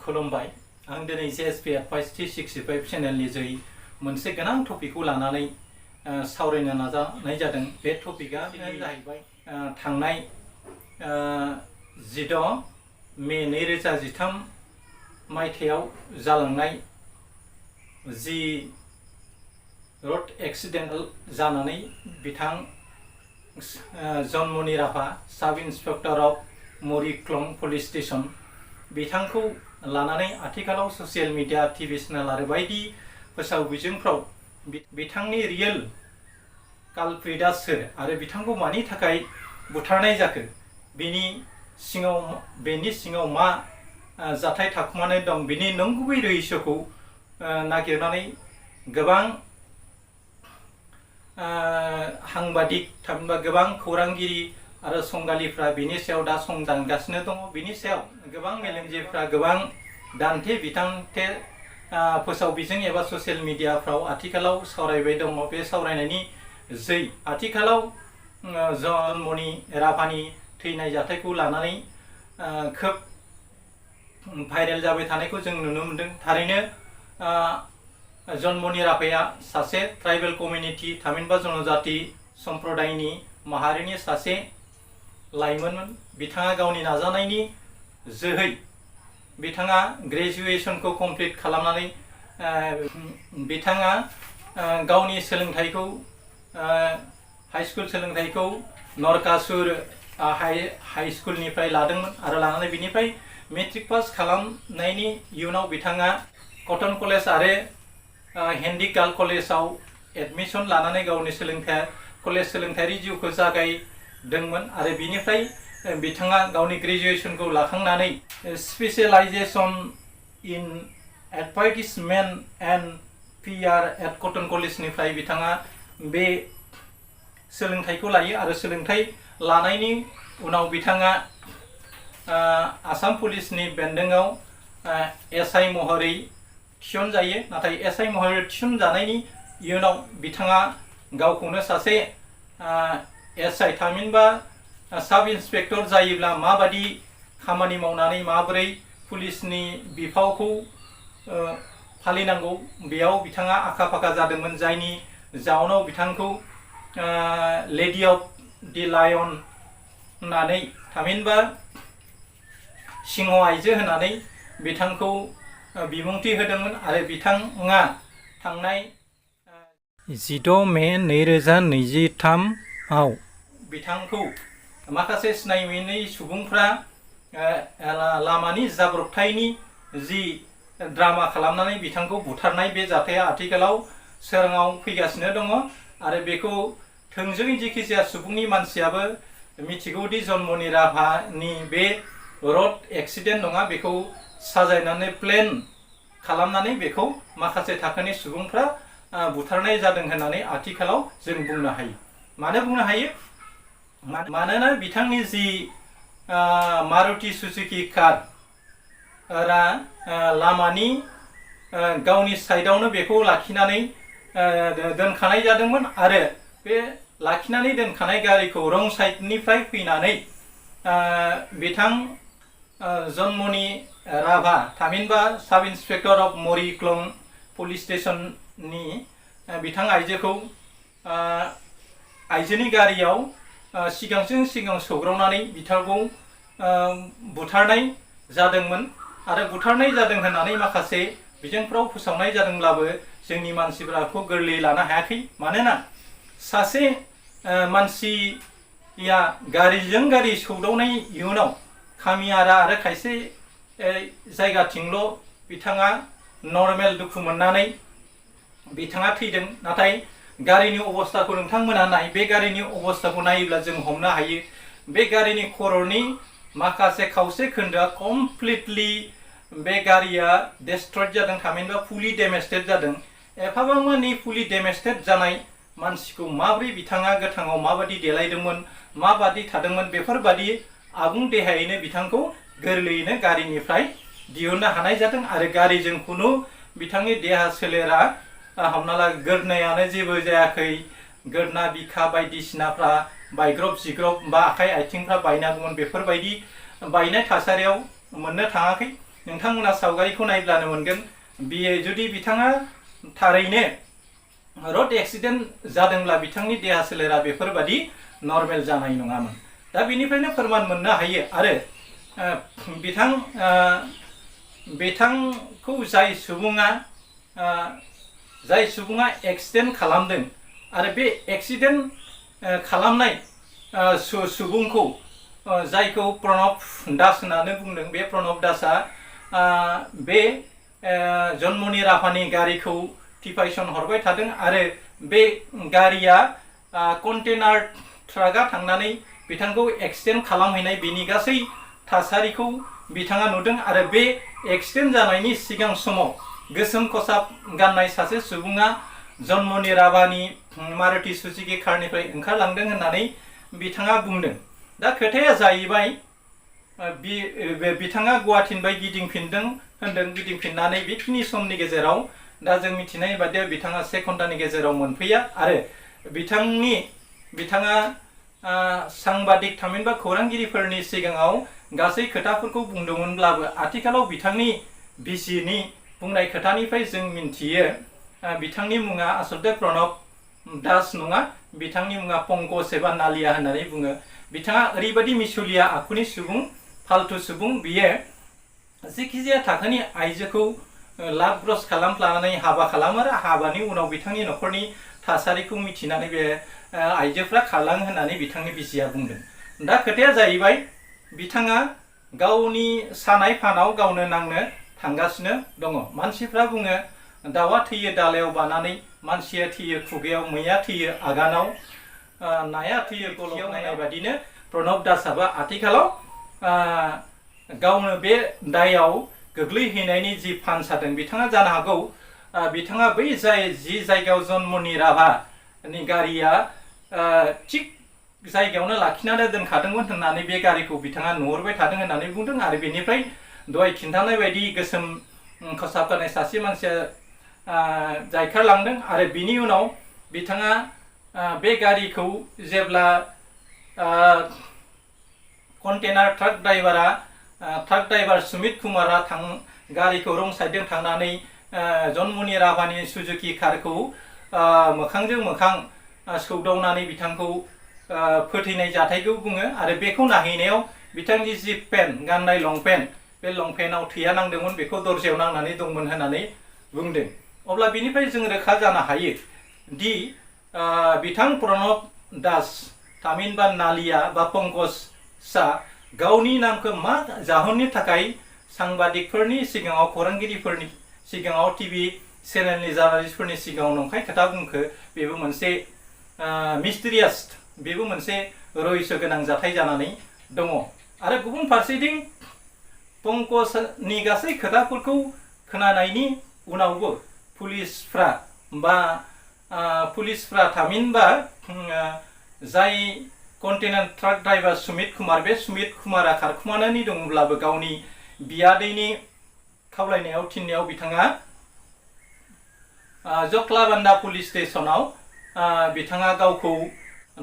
खुलुमबाय आं दिनै जेएसपी एडभाइस 365 चेनेलनि जोहै मोनसे गोनां टपिकखौ लानानै सावरायनो नाजानाय जादों। बे टपिकआ जाहैबाय थांनाय 16 मे 2013 मायथाइयाव जालांनाय जि रड एक्सिडेन्ट जानानै बिथां जनमन राभा साब इन्सपेक्टर अफ मरिक्लं पुलिस स्टेशन बिथांखौ लानानै आथिखालाव ससियेल मिडिया टिभि चेनेल आरो बायदि फोसाव बिजोंफ्राव बिथांनि रियेल कालप्रिटआ सोर आरो बिथांखौ मानि थाखाय बुथारनाय जाखो बेनि सिङाव मा जाथाय थाखुमानाय दं बिनि नंगुबै रहस्यखौ नागिरनानै गोबां हांबादिक थामहिनबा गोबां खौरांगिरि आरो संगालिफ्रा बिनि सायाव दा संदानगासिनो दङ। बिनि सायाव गोबां मेलेमजिबिफ्रा गोबां दान्थे बिदान्थे फोसाव बिजों एबा ससियेल मिडियाफ्राव आथिखालाव सावरायबाय दङ। बे सावरायनायनि जै आथिखालाव जनमन राभानि थैनाय जाथायखौ लानानै खोब भाइरेल जाबाय थानायखौ जों नुनो मोनदों। थारैनो जनमन राभाया सासे ट्राइबेल कमिउनिटी थामहिनबा जनजाति सम्प्रदायनि माहारिनि सासे लाइमोनमोन। बिथाङा गावनि नाजानायनि जोहै बिथाङा ग्रेजुएशनखौ कमप्लिट खालामनानै बिथाङा गावनि सोलोंथाइखौ हाइस्कुल सोलोंथाइखौ नरकासुर हाई स्कुलनिफ्राय लादोंमोन आरो लानानै बिनिफ्राय मेट्रिक पास खालामनायनि इयुनाव बिथाङा कटन कलेज आरो हेन्डिगार्ल कलेजाव एडमिशन लानानै गावनि कलेज सोलोंथायारि जिउखौ जागायदोंमोन आरो बिनिफ्राय बिथाङा गावनि ग्रेजुएशनखौ लाखांनानै specialization in advertisement and PR at Cotton कलेजनिफ्राय बिथाङा बे सोलोंथाइखौ लायो आरो सोलोंथाइ लानायनि उनाव बिथाङा आसाम पुलिसनि बेन्दोंआव एसआइ महरै थिसनजायो। नाथाय एसआइ महरै थिसनजानायनि इयुनाव बिथाङा गावखौनो सासे एसआइ थामहिनबा साब इन्सपेक्टर जायोब्ला माबादि खामानि मावनानै माबोरै पुलिसनि बिफावखौ फालिनांगौ बेयाव बिथाङा आखा फाखा जादोंमोन। जायनि जाउनाव बिथांखौ लेडि अफ दि लायन होननानै थामहिनबा सिंह आइजो होननानै बिथांखौ बिबुंथि होदोंमोन आरो बिथाङा थांनाय 16 मे 2023 आव बिथांखौ माखासे सिनायमोनै सुबुंफ्रा लामानि जाब्रबथायनि जि ड्रामा खालामनानै बिथांखौ बुथारनाय बे जाथाया आथिखालाव सोराङाव फैगासिनो दङ आरो बेखौ थोंजोङै जेखिजाया सुबुंनि मानसियाबो मिथिगौदि जनमन राभानि बे रड एक्सिडेन्ट नङा, बेखौ साजायनानै प्लेन खालामनानै बेखौ माखासे थाखोनि सुबुंफ्रा बुथारनाय जादों होननानै आथिखालाव जों बुंनो हायो। मानो बुंनो हायो? मानोना बिथांनि जि मारुति सुजुकी कारआ लामानि गावनि साइडआवनो बेखौ लाखिनानै दोनखानाय जादोंमोन आरो बे लाखिनानै दोनखानाय गारिखौ रं साइडनिफ्राय फैनानै बिथां जनमन राभा थामहिनबा साब इन्सपेक्टर अफ मरिक्लं पुलिस स्टेशननि बिथां आइजोखौ आइजोनि गारियाव सिगांजों सिगां सौग्रावनानै बिथांखौ बुथारनाय जादोंमोन आरो बुथारनाय जादों होननानै माखासे बिजोंफ्राव फोसावनाय जादोंब्लाबो जोंनि मानसिफ्रा बेखौ गोरलैयै लानो हायाखै। मानोना सासे मानसिया गारिजों गारि सौदावनाय इयुनाव खामियारा आरो खायसे जायगाथिंल' बिथाङा नर्मेल दुखु मोननानै बिथाङा थैदों। नाथाय गारिनि अबस्थाखौ नोंथांमोना नाय, बे गारिनि अबस्थाखौ नायोब्ला जों हमनो हायो बे गारिनि खर'नि माखासे खावसे खोन्दोआ कमप्लिटलि बे गारिया डेस्ट्रयड जादों थामहिनबा फुलि डेमेस्टेड जादों। एफाबांमानि फुलि डेमेस्टेड जानाय मानसिखौ माबोरै बिथाङा गोथाङाव माबादि देलायदोंमोन, माबादि थादोंमोन, बेफोरबादि आबुं देहायैनो बिथांखौ गोरलैयैनो गारिनिफ्राय दिहुननो हानाय जादों आरो गारिजों खुनु बिथांनि देहा सोलेरा हमना ला गोरनायानो जेबो जायाखै, गोरना बिखा बायदिसिनाफ्रा बायग्रब जिग्रब बा आखाइ आथिंफ्रा बायनांगौमोन बेफोरबायदि बायनाय थासारियाव मोननो थाङाखै। नोंथांमोना सावगारिखौ नायब्लानो मोनगोन बियो जुदि बिथाङा थारैनो रड एक्सिडेन्ट जादोंब्ला बिथांनि देहा सोलेरा बेफोरबादि नर्मेल जानाय नङामोन। दा बेनिफ्रायनो फोरमान मोननो हायो आरो बिथांखौ जाय सुबुङा एक्सिडेन्ट खालामदों आरो बे एक्सिडेन्ट खालामनाय सुबुंखौ जायखौ प्रणब दास होननानै बुंदों, बे प्रणब दासआ बे जन्मनि राभानि गारिखौ टिपाइसन हरबाय थादों आरो बे गारिया कन्टेनार ट्राकआ थांनानै बिथांखौ एक्सिडेन्ट खालामहैनाय बेनि गासै थासारिखौ बिथाङा नुदों आरो बे एक्सिडेन्ट जानायनि सिगां समाव गोसोम खसाब गाननाय सासे सुबुङा जन्मनि राभानि मारुति सुजुकी कारनिफ्राय ओंखारलांदों होननानै बिथाङा बुंदों। दा खोथाया जाहैबाय बिथाङा गुवाहाटीनिफ्राय गिदिंफिनदों होनदों, गिदिंफिननानै बेखिनि समनि गेजेराव दा जों मिथिनाय बादिया बिथाङा 1 घन्टानि गेजेराव मोनफैया आरो बिथाङा सांबादिक थामहिनबा खौरांगिरिफोरनि सिगाङाव गासै खोथाफोरखौ बुंदोंमोनब्लाबो आथिखालाव बिथांनि बिसिनि बुंनाय खोथानिफ्राय जों मिन्थियो बिथांनि मुङा आसलते प्रणब दास नङा, बिथांनि मुङा पंकज एबा नालिया होननानै बुङो। बिथाङा ओरैबायदि मिसुलिया आखुनि सुबुं, फाल्तु सुबुं, बियो जेखिजाया थाखोनि आइजोखौ लाभग्रस खालामफ्लानानै हाबा खालामो आरो हाबानि उनाव बिथांनि न'खरनि थासारिखौ मिथिनानै बे आइजोफ्रा खारलाङो होननानै बिथांनि बिसिया बुंदों। दा खोथाया जाहैबाय बिथाङा गावनि सानाय फानाव गावनो नांनो थांगासिनो दङ। मानसिफ्रा बुङो दाउआ थैयो दालायाव बानानै, मानसिया थैयो खुगायाव, मैया थैयो आगानाव, नाया थैयो गल'आव नायनाय बादिनो प्रणब दासआबो आथिखालाव गावनो बे दायाव गोग्लैहैनायनि जि फान सादों। बिथाङा जानो हागौ बिथाङा बै जि जायगायाव जन्मनि राभानि गारिया थिग जायगायावनो लाखिनानै दोनखादोंमोन होननानै बे गारिखौ बिथाङा नुहरबाय थादों होननानै बुंदों आरो बेनिफ्राय दहाय खिन्थानाय बायदि गोसोम खसाब गाननाय सासे मानसिया जायखारलांदों आरो बिनि उनाव बिथाङा बे गारिखौ जेब्ला कन्टेनार ट्राक ड्राइभार सुमित कुमारा गारिखौ रं साइडजों थांनानै जन्मनि राभानि सुजुकी कारखौ मोखांजों मोखां सौदावनानै बिथांखौ फोथैनाय जाथायखौ बुङो आरो बेखौ नायहैनायाव बिथांनि जि पेन्ट गाननाय लंपेन्ट, बे लंपेन्टआव थैया नांदोंमोन, बेखौ दरजायाव नांनानै दंमोन होननानै बुंदों। अब्ला बिनिफ्राय जों रोखा जानो हायो दि बिथां प्रणब दास थामहिनबा नालिया बा पंकजआ गावनि नामखौ मा जाहोननि थाखाय सांबादिकफोरनि सिगाङाव, खौरांगिरिफोरनि सिगाङाव, टिभि चेनेलनि जार्नालिस्टफोरनि सिगाङाव नंखाय खोथा बुंखो, बेबो मोनसे मिस्टिरियास, बेबो मोनसे रहस्य गोनां जाथाय जानानै दङ। आरो गुबुन फारसेथिं पंकजनि गासै खोथाफोरखौ खोनानायनि उनावबो पुलिसफ्रा थामहिनबा जाय container truck driver Sumit Kumar, बे सुमित कुमारा खारखुमानानै दङब्लाबो गावनि बियादैनि खावलायनायाव थिननायाव बिथाङा जक्लाबान्दा पुलिस स्टेशनाव बिथाङा गावखौ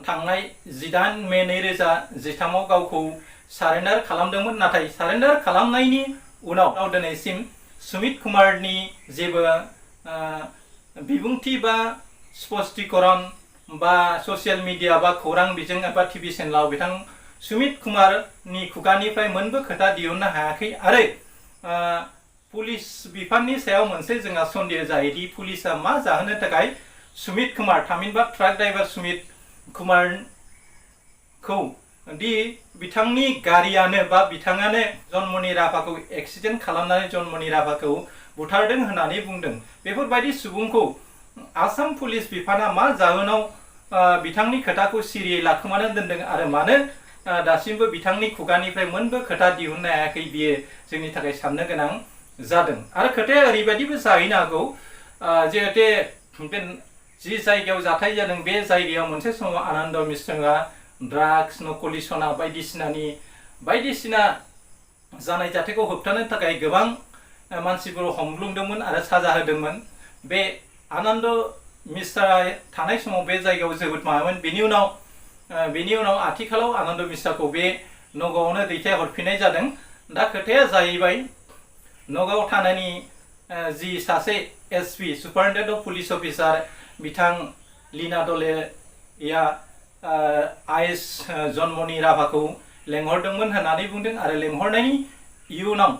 थांनाय 18 मे 2013 गावखौ सारेन्डार खालामदोंमोन। नाथाय सारेन्डार खालामनायनि उनाव दिनैसिम सुमित कुमारनि जेबो बिबुंथि बा स्पष्टीकरण बा ससियेल मिडिया बा खौरां बिजों एबा टिभि चेनेलाव बिथां सुमित कुमारनि खुगानिफ्राय मोनबो खोथा दिहुननो हायाखै आरो पुलिस बिफाननि सायाव मोनसे जोंहा सन्देह जायोदि पुलिसा मा जाहोनो थाखाय सुमित कुमार थामहिनबा ट्राक ड्राइभार सुमित कुमारखौ दि बिथांनि गारियानो बा बिथाङानो जन्मनि राभाखौ एक्सिडेन्ट खालामनानै जन्मनि राभाखौ बुथारदों होननानै बुंदों। बेफोरबायदि सुबुंखौ आसाम पुलिस बिफाना मा जाहोनाव बिथांनि खोथाखौ सिरियै लाखोमाना दोनदों आरो मानो दासिमबो बिथांनि खुगानिफ्राय मोनबो खोथा दिहुननो हायाखै, बियो जोंनि थाखाय साननो गोनां जादों। आरो खोथाया ओरैबायदिबो जाहैनो हागौ जिहेते जि जायगायाव जाथाय जादों बे जायगायाव मोनसे समाव आनन्द मिश्रआ ड्राग्स, नकलि सना बायदिसिना जानाय जाथायखौ होबथानो थाखाय गोबां मानसिफोर हमग्लुंदोंमोन आरो साजा होदोंमोन। बे आनन्द मिश्रा थानाय समाव बे जायगायाव जोबोद माबामोन। बेनि उनाव आथिखालाव आनन्द मिश्राखौ बे नगावआवनो दैथायहरफिननाय जादों। दा खोथाया जाहैबाय नगाव थानानि जि सासे SP superintendent of police officer बिथां लीना दलेया आइ.एस जनमनि राभाखौ लेंहरदोंमोन होननानै बुंदों आरो लेंहरनायनि इयुनाव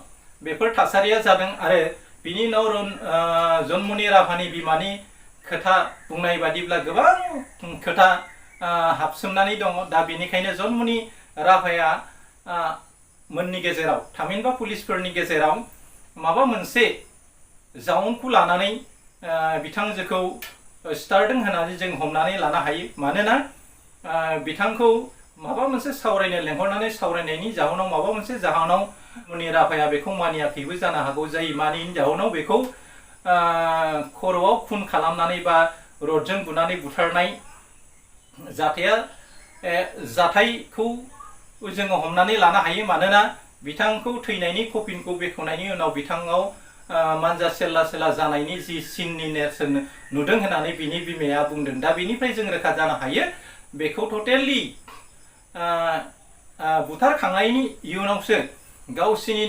बेफोर थासारिया जादों आरो बिनि उनाव जनमनि राभानि बिमानि खोथा बुंनाय बादिब्ला गोबां खोथा हाबसोमनानै दङ। दा बेनिखायनो जनमनि राभाया मोननि गेजेराव थामहिनबा पुलिसफोरनि गेजेराव माबा मोनसे जाउनखौ लानानै बिथांजोखौ सिथारदों होननानै जों हमनानै लानो हायो। मानोना बिथांखौ माबा मोनसे सावरायनो लेंहरनानै सावरायनायनि जाहोनाव माबा मोनसे जाहोनाव मुनि राभाया बेखौ मानियाखैबो जानो हागौ। जाय मानियैनि जाहोनाव बेखौ खर'आव खुन खालामनानै बा रडजों बुनानै बुथारनाय जाथायखौ जोङो हमनानै लानो हायो। मानोना बिथांखौ थैनायनि कफिनखौ बेखेवनायनि उनाव बिथाङाव मानजा सेला सेला जानायनि जि सिननि नेरसोन नुदों होननानै बिनि बिमाया बुंदों। दा बेनिफ्राय जों रोखा जानो हायो बेखौ टटेलि बुथारखांनायनि इयुनावसो गावसिनि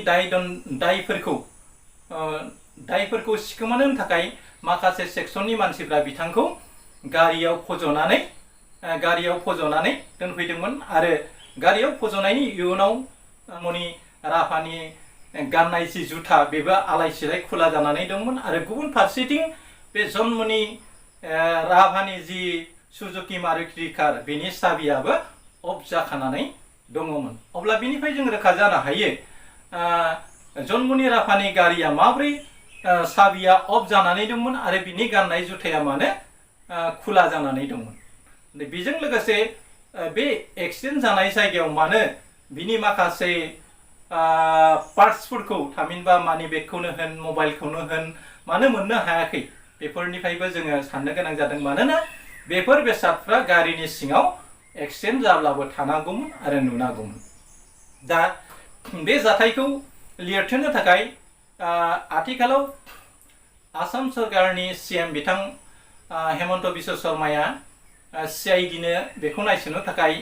दायफोरखौ सिखोमानो थाखाय माखासे सेक्सननि मानसिफ्रा बिथांखौ गारियाव फज'नानै दोनफैदोंमोन आरो गारियाव फज'नायनि इयुनाव मनि राभानि गाननाय जि जुथा बेबो आलाय सिलाय खुला जानानै दंमोन आरो गुबुन फारसेथिं बे जनमनि राभानि जि सुजुकि मारुति कार बेनि साबियाबो अफ जाखानानै दङमोन। अब्ला बिनिफ्राय जों रोखा जानो हायो जनमनि राभानि गारिया माब्रै साबिया अफ जानानै दंमोन आरो बिनि गाननाय जुथाया मानो खुला जानानै दंमोन। बेजों लोगोसे बे एक्सिडेन्ट जानाय जायगायाव मानो बिनि माखासे पार्ट्सफोरखौ थामहिनबा मानि बेगखौनो होन मबाइलखौनो होन मानो मोननो हायाखै बेफोरनिफ्रायबो जोङो साननो गोनां जादों। मानोना बेफोर बेसादफ्रा गारिनि सिङाव एक्सिडेन्ट जाब्लाबो थानांगौमोन आरो नुनांगौमोन। दा बे जाथायखौ लिरथेनो थाखाय आथिखालाव आसाम सरकारनि CM बिथां हेमन्त बिश्व शर्माया CID-नो बेखौ नायसंनो थाखाय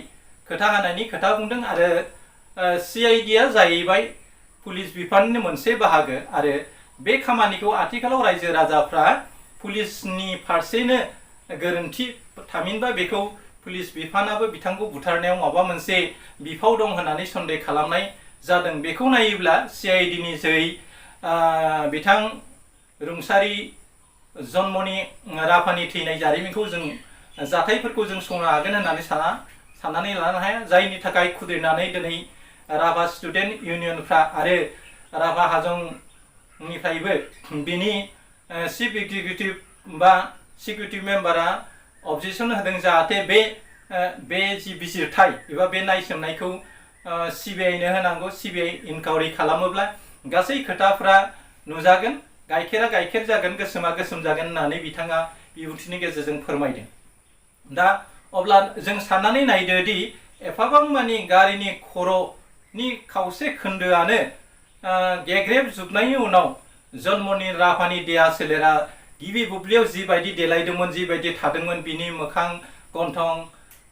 खोथा होनायनि खोथा बुंदों आरो CID-आ जाहैबाय पुलिस बिफाननि मोनसे बाहागो आरो बे खामानिखौ आथिखालाव रायजो राजाफ्रा पुलिसनि फारसेनो गोरोन्थि थामहिनबा बेखौ पुलिस बिफानाबो बिथांखौ बुथारनायाव माबा मोनसे बिफाव दं होननानै सन्देह खालामनाय जादों। बेखौ नायोब्ला CID-नि जोहै बिथां रुंसारि जनमनि राभानि थैनाय जारिमिनखौ जों जाथायफोरखौ जों संनो हागोन होननानै साननानै लानो हाया। जायनि थाखाय खुद्रिनानै दिनै राभा स्टुडेन्ट इउनियनफ्रा आरो राभा हाजंनिफ्रायबो बिनि चिफ एग्जिकिउटिभ बा सिकिउरिटि मेम्बारा अबजेक्सन होदों जाहाथे बे जि बिजिरथाय एबा बे नायसोमनायखौ CBI-नो होनांगौ। CBI इनकुवारि खालामोब्ला गासै खोथाफ्रा नुजागोन, गाइखेरा गाइखेर जागोन, गोसोमा गोसोम जागोन होननानै बिथाङा बिबुंथिनि गेजेरजों फोरमायदों। दा अब्ला जों साननानै नायदो दि एफाबां मानि गारिनि खर'नि खावसे खोन्दोआनो गेग्रेबजोबनायनि उनाव जनमनि राभानि देहा सोलेरा गिबि बुब्लियाव जिबायदि देलायदोंमोन, जिबायदि थादोंमोन, बिनि मोखां, गन्थं,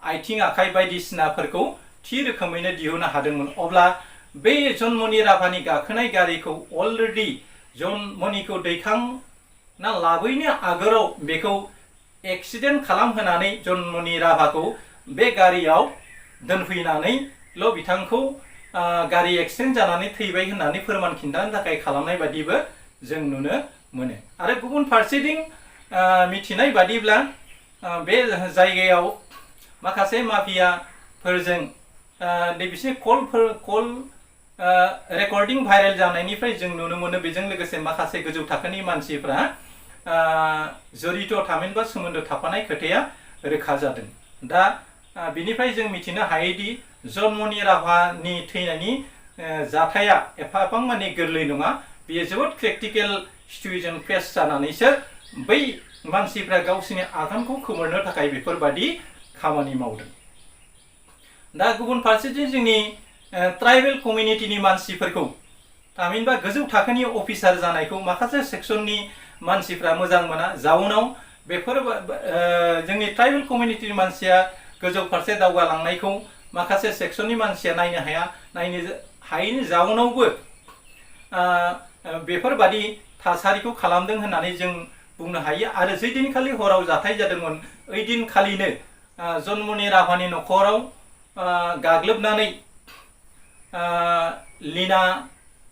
आथिं, आखाइ बायदिसिनाफोरखौ थि रोखोमैनो दिहुननो हादोंमोन। अब्ला बे जनमनि राभानि गाखोनाय गारिखौ अलरेडि जनमनिखौ दैखांना लाबोयैनो आगोलाव बेखौ एक्सिडेन्ट खालामहोनानै जनमनि राभाखौ बे गारियाव दोनफैनानैल' बिथांखौ गारि एक्सिडेन्ट जानानै थैबाय होननानै फोरमान खिन्थानो थाखाय खालामनाय बादिबो जों नुनो मोनो। आरो गुबुन फारसेथिं मिथिनाय बादिब्ला बे जायगायाव माखासे माफियाफोरजों बिसोरनि कल रेकर्डिं भाइरेल जानायनिफ्राय जों नुनो मोनो। बेजों लोगोसे माखासे गोजौ थाखोनि मानसिफ्रा जड़ित थामहिनबा सोमोन्दो थाफानाय खोथाया रोखा जादों। दा बिनिफ्राय जों मिथिनो हायोदि जनमनि राभानि थैनायनि जाथाया एफाबां माने गोरलै नङा। बेयो जोबोद क्रिटिकेल सिचुएसन फेस जानानैसो बै मानसिफ्रा गावसोरनि आगानखौ खोमोरनो थाखाय बेफोरबादि खामानि मावदों। दा गुबुन फारसेथिं जोंनि ट्राइबेल कमिउनिटिनि मानसिफोरखौ थामहिनबा गोजौ थाखोनि अफिसार जानायखौ माखासे सेक्सननि मानसिफ्रा मोजां मोना। जाउनाव बेफोर जोंनि ट्राइबेल कमिउनिटिनि मानसिया गोजौ फारसे दावगालांनायखौ माखासे सेक्सननि मानसिया नायनो हायैनि जाउनावबो बेफोरबादि थासारिखौ खालामदों होननानै जों बुंनो हायो। आरो जै दिनखालि हराव जाथाय जादोंमोन ओइ दिनखालिनो जन्मनि राभानि न'खराव गाग्लोबनानै लीना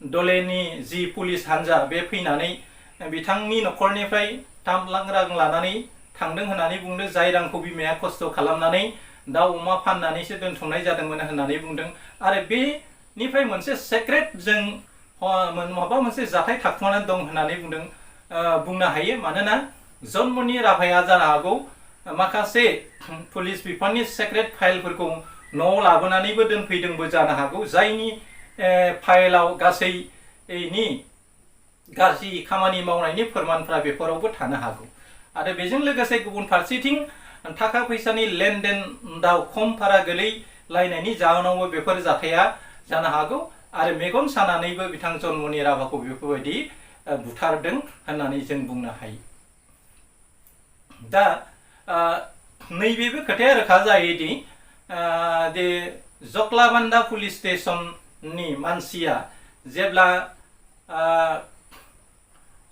डलेनि जि पुलिस हान्जा बे फैनानै बिथांनि न'खरनिफ्राय 3 लाख रां लानानै थांदों होननानै बुंदों, जाय रांखौ बिमाया खस्थ' खालामनानै दाउ अमा फाननानैसो दोनथुमनाय जादोंमोन होननानै बुंदों। आरो बेनिफ्राय मोनसे सेक्रेट जों माबा मोनसे जाथाय थाखुमानानै दं होननानै बुंनो हायो। मानोना जन्मनि राभाया जानो हागौ माखासे पुलिस बिफाननि सेक्रेट फाइलफोरखौ न'आव लाबोनानैबो दोनफैदोंबो जानो हागौ, जायनि फाइलाव गासैनि गाज्रि खामानि मावनायनि फोरमानफ्रा बेफोरावबो थानो हागौ। आरो बेजों लोगोसे गुबुन फारसेथिं थाखा फैसानि लेनदेन दाव खम भारा गोलैलायनायनि जाहोनावबो बेफोर जाथाया जानो हागौ। आरो मेगन सानानैबो बिथां जन्मनि राभाखौ बेफोरबायदि बुथारदों होननानै जों बुंनो हायो। दा नैबेबो खोथाया रोखा जायोदि जे जक्लाबान्दा पुलिस स्टेशननि मानसिया जेब्ला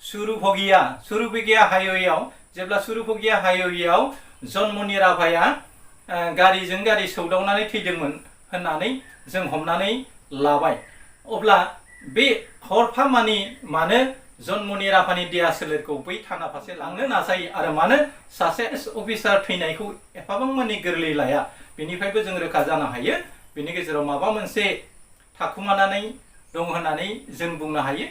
सुरुभगिया हाइवेआव जेब्ला सुरुभगिया हाइवेआव जन्मनि राभाया गारिजों गारि सौदावनानै थैदोंमोन होननानै जों हमनानै लाबाय, अब्ला बे हरफामानि मानो जन्मनि राभानि देहा सोलेरखौ बै थाना फारसे लांनो नाजायो आरो मानो सासे अफिसार थैनायखौ एफाबां मानि गोरलै लाया, बेनिफ्रायबो जों रोखा जानो हायो। बेनि गेजेराव माबा मोनसे थाखुमानानै दं होननानै जों बुंनो हायो।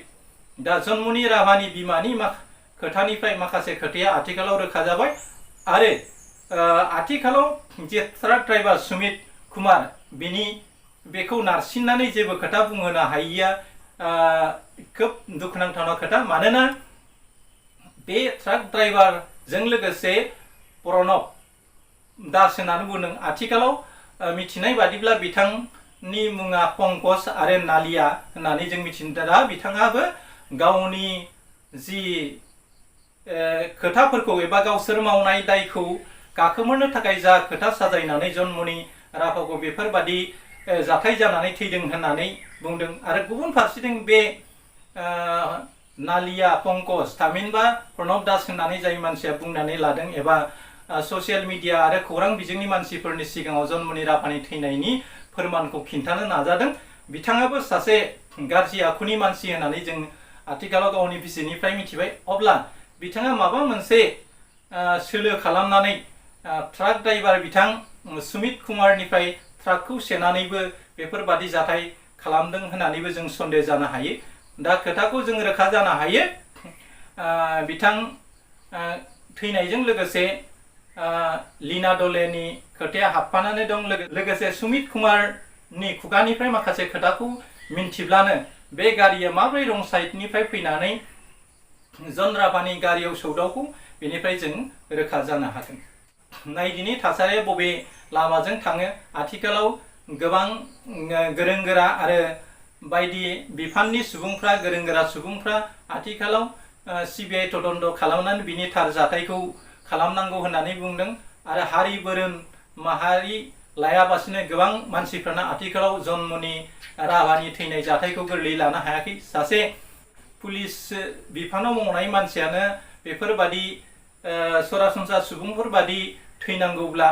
दा जन्मनि राभानि बिमानि खोथानिफ्राय माखासे खोथाया आथिखालाव रोखा जाबाय। आरो आथिखालाव जे ट्राक ड्राइभार सुमित कुमार बेखौ नारसिननानै जेबो खोथा बुंहोनो हायिया खोब दुखुनांथाव खोथा। मानोना बे ट्राक ड्राइभारजों लोगोसे प्रणब दास होननानै बुंदों। आथिखालाव मिथिनाय बादिब्ला बिथांनि मुङा पंकज आरो नालिया होननानै जों मिथिदों। दा बिथाङाबो गावनि जि खोथाफोरखौ एबा गावसोर मावनाय दायखौ गाखोमोरनो थाखाय जा खोथा साजायनानै जन्मनि राभाखौ बेफोरबादि जाथाय जानानै थैदों होननानै बुंदों। आरो गुबुन फारसेथिं बे नालिया पंकज थामहिनबा प्रणब दास होननानै जाय मानसिया बुंनानै लादों एबा ससियेल मिडिया आरो खौरां बिजोंनि मानसिफोरनि सिगाङाव जन्मनि राभानि थैनायनि फोरमानखौ खिन्थानो नाजादों, बिथाङाबो सासे गाज्रि आखुनि मानसि होननानै जों आथिखालाव गावनि बिसिनिफ्राय मिथिबाय। अब्ला बिथाङा माबा मोनसे सोलो खालामनानै ट्राक ड्राइभार बिथां सुमित कुमारनिफ्राय ट्राकखौ सेनानैबो बेफोरबादि जाथाय खालामदों होननानैबो जों सन्देह जानो हायो। दा खोथाखौ जों रोखा जानो हायो, बिथां थैनायजों लोगोसे लीना डलेनि खोथाया हाबफानानै दं। लोगोसे सुमित कुमारनि खुगानिफ्राय माखासे खोथाखौ मिन्थिब्लानो बे गारिया माब्रै रं साइडनिफ्राय फैनानै जन राभानि गारियाव सौदावखौ बेनिफ्राय जों रोखा जानो हागोन। नायदिनि थासारिया बबे लामाजों थाङो। आथिखालाव गोबां गोरों गोरा आरो बायदि बिफाननि सुबुंफ्रा गोरों गोरा सुबुंफ्रा आथिखालाव सिबिआइ तदन्त खालामनानै बिनि थार जाथायखौ खालामनांगौ होननानै बुंदों। आरो हारि बोरोन माहारि लायाबासिनो गोबां मानसिफ्रानो आथिखालाव जन्मनि राभानि थैनाय जाथायखौ गोरलै लानो हायाखै। सासे पुलिस बिफानाव मावनाय मानसियानो बेफोरबादि सरासनस्रा सुबुंफोरबादि थैनांगौब्ला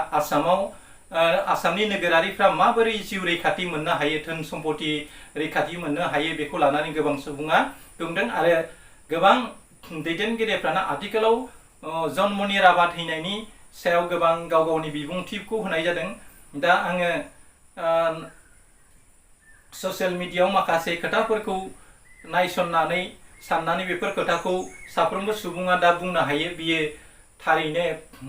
आसामनि नोगोरारिफ्रा माबोरै जिउ रैखाथि मोननो हायो, धोन सम्पति रैखाथि मोननो हायो, बेखौ लानानै गोबां सुबुङा बुंदों। आरो गोबां दैदेनगिरिफ्रानो आथिखालाव जन्मनि राभा थैनायनि सायाव गोबां गाव गावनि बिबुंथिखौ होनाय जादों। दा आङो ससियेल मिडियायाव माखासे खोथाफोरखौ नायसननानै साननानै बेफोर खोथाखौ साफ्रोमबो सुबुङा दा बुंनो हायो बियो थारैनो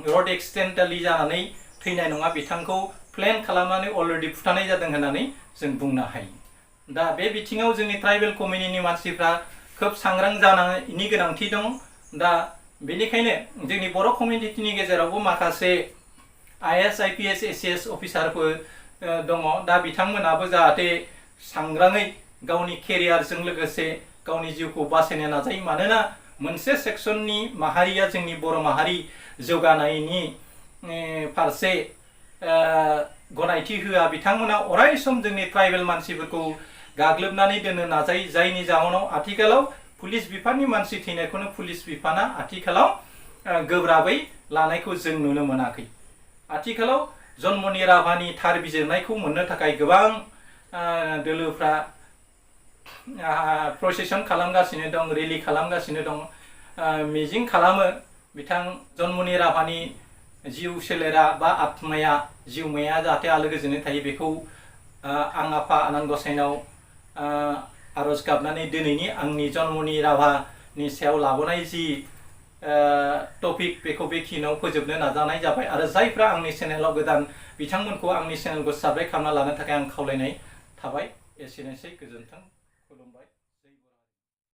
रड एक्सिडेन्टेलि जानानै थैनाय नङा, बिथांखौ प्लेन खालामनानै अलरेडि बुथारनाय जादों होननानै जों बुंनो हायो। दा बे बिथिङाव जोंनि ट्राइबेल कमिउनिटिनि मानसिफ्रा खोब सांग्रां जानायनि गोनांथि दं। दा बेनिखायनो जोंनि बर' कमिउनिटिनि गेजेरावबो माखासे आइ.एस, आइ.पि.एस, ए.सि.एस अफिसारफोर दङ। दा बिथांमोनाबो जाहाथे सांग्राङै गावनि केरियारजों लोगोसे गावनि जिउखौ बासायनो नाजायो। मानोना मोनसे सेक्सननि माहारिया जोंनि बर' माहारि जौगानायनि फारसे गनायथि होआ। बिथांमोना अराय सम जोंनि ट्राइबेल मानसिफोरखौ गाग्लोबनानै दोननो नाजायो, जायनि जाहोनाव आथिखालाव पुलिस बिफाननि मानसि थैनायखौनो पुलिस बिफाना आथिखालाव गोब्राबै लानायखौ जों नुनो मोनाखै। आथिखालाव जन्मनि राभानि थार बिजिरनायखौ मोननो थाखाय गोबां दोलोफ्रा प्रसेसन खालामगासिनो दं, रेलि खालामगासिनो दं। मिजिं खालामो बिथां जन्मनि राभानि जिउ सोलेरा बा आत्माया जिउमाया जाहाथे आलो गोजोनै थायो, बेखौ आं आफा आनान गसाइनाव आरज गाबनानै दिनैनि आंनि जन्मनि राभानि सायाव लाबोनाय जि टपिक बेखौ बेखिनियाव फोजोबनो नाजानाय जाबाय। आरो जायफ्रा आंनि चेनेलाव गोदान बिथांमोनखौ आंनि चेनेलखौ साबस्क्राइब खालामना लानो थाखाय आं खावलायनाय थाबाय। एसेनोसै, गोजोन्थों।